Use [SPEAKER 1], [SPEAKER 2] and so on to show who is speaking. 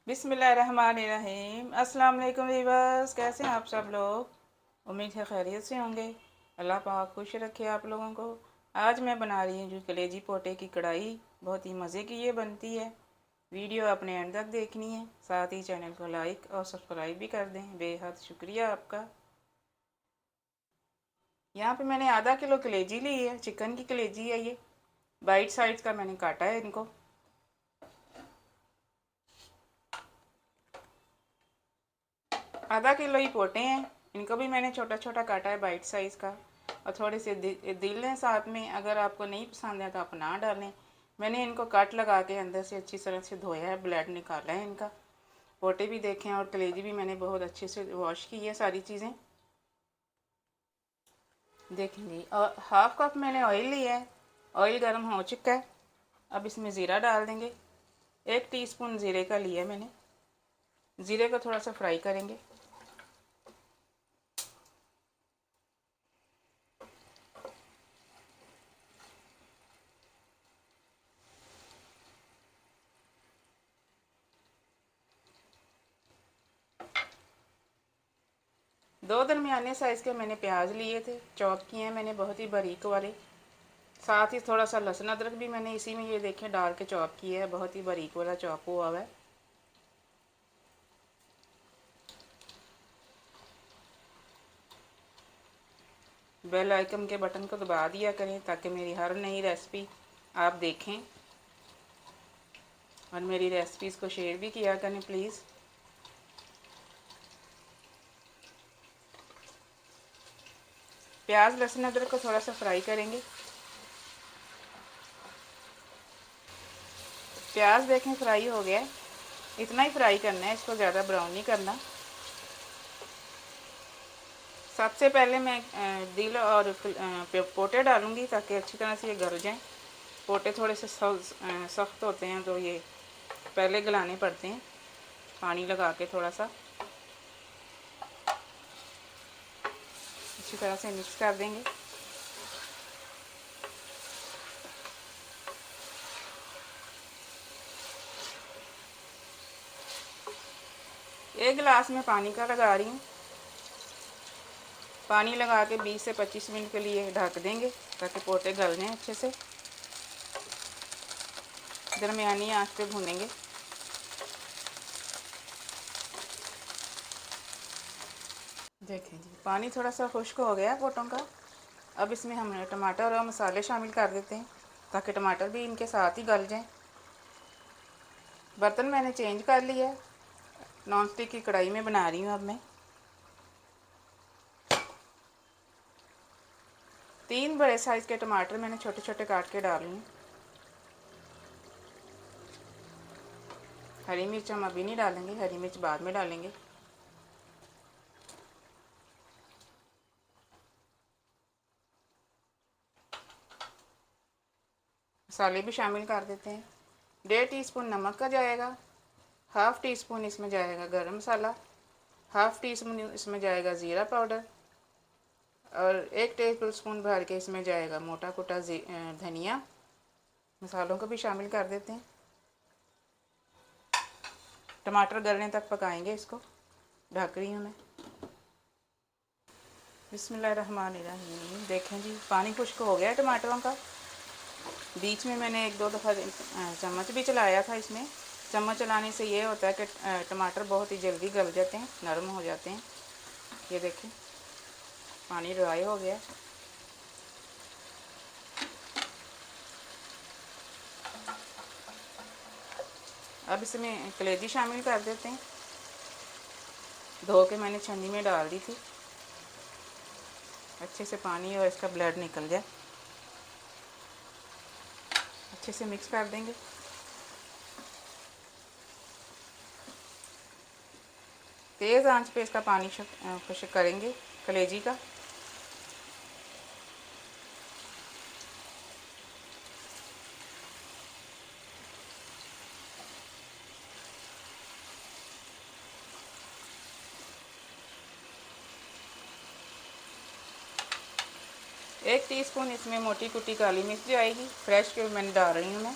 [SPEAKER 1] बिस्मिल्लाहिर्रहमानिर्रहीम। अस्सलाम वालेकुम वीवर्स, कैसे हैं आप सब लोग? उम्मीद है खैरियत से होंगे। अल्लाह पाक खुश रखे आप लोगों को। आज मैं बना रही हूँ जो कलेजी पोटे की कढ़ाई, बहुत ही मज़े की ये बनती है। वीडियो अपने एंड तक देखनी है, साथ ही चैनल को लाइक और सब्सक्राइब भी कर दें, बेहद शुक्रिया आपका। यहाँ पे मैंने आधा किलो कलेजी ली है, चिकन की कलेजी है ये। बाइट साइज का मैंने काटा है इनको। आधा किलो ही पोटे हैं, इनको भी मैंने छोटा छोटा काटा है बाइट साइज़ का। और थोड़े से दिल हैं साथ में, अगर आपको नहीं पसंद है तो आप ना डालें। मैंने इनको कट लगा के अंदर से अच्छी तरह से धोया है, ब्लड निकाला है इनका। पोटे भी देखें और कलेजी भी मैंने बहुत अच्छे से वॉश की है सारी चीज़ें, देखेंगे। और हाफ कप मैंने ऑयल लिया है, ऑयल गर्म हो चुका है। अब इसमें ज़ीरा डाल देंगे। 1 टीस्पून ज़ीरे का लिया है मैंने। ज़ीरे को थोड़ा सा फ्राई करेंगे। दो दरमियाने साइज़ के मैंने प्याज लिए थे, चॉप किए हैं मैंने बहुत ही बारीक वाले। साथ ही थोड़ा सा लहसुन अदरक भी मैंने इसी में ये देखें डाल के चॉप किया है, बहुत ही बारीक वाला चॉप हुआ हुआ है। बेल आइकन के बटन को दबा दिया करें ताकि मेरी हर नई रेसिपी आप देखें, और मेरी रेसिपीज़ को शेयर भी किया करें प्लीज़। प्याज लहसुन अदरक को थोड़ा सा फ्राई करेंगे। प्याज देखें फ्राई हो गया है, इतना ही फ्राई करना है, इसको ज़्यादा ब्राउन नहीं करना। सबसे पहले मैं दिल और पोटे डालूंगी ताकि अच्छी तरह से ये गल जाएं। पोटे थोड़े से सख्त होते हैं तो ये पहले गलाने पड़ते हैं, पानी लगा के थोड़ा सा अच्छी तरह से मिक्स कर देंगे। एक गिलास में पानी का लगा रही हूँ। पानी लगा के 20 से 25 मिनट के लिए ढक देंगे ताकि पोटे गल जाएं अच्छे से। दरमियानी आंच पे भूनेंगे। देखें जी, पानी थोड़ा सा खुश्क हो गया पोटों का। अब इसमें हम टमाटर और मसाले शामिल कर देते हैं ताकि टमाटर भी इनके साथ ही गल जाएं। बर्तन मैंने चेंज कर लिया है, नॉन स्टिक की कढ़ाई में बना रही हूँ अब मैं। 3 बड़े साइज़ के टमाटर मैंने छोटे छोटे काट के डाली हूँ। हरी मिर्च हम अभी नहीं डालेंगे, हरी मिर्च बाद में डालेंगे। मसाले भी शामिल कर देते हैं। 1.5 टीस्पून नमक का जाएगा, हाफ़ टी स्पून इसमें जाएगा गरम मसाला, हाफ़ टी स्पून इसमें जाएगा ज़ीरा पाउडर, और 1 टेबल स्पून भर के इसमें जाएगा मोटा कुटा धनिया। मसालों को भी शामिल कर देते हैं। टमाटर गलने तक पकाएंगे इसको, ढक रही हूँ मैं। बिस्मिल्लाहिर्रहमानिर्रहीम। देखें जी, पानी खुश्क हो गया है टमाटरों का। बीच में मैंने 1-2 दफ़ा चम्मच भी चलाया था इसमें। चम्मच चलाने से ये होता है कि टमाटर बहुत ही जल्दी गल जाते हैं, नरम हो जाते हैं। ये देखें पानी ड्राई हो गया। अब इसमें कलेजी शामिल कर देते हैं। धो के मैंने छन्नी में डाल दी थी, अच्छे से पानी और इसका ब्लड निकल जाए। अच्छे से मिक्स कर देंगे। तेज़ आंच पे इसका पानी खुश्क करेंगे कलेजी का। एक टीस्पून इसमें मोटी कुटी काली मिर्च आएगी, फ्रेश के मैंने डाल रही हूँ मैं।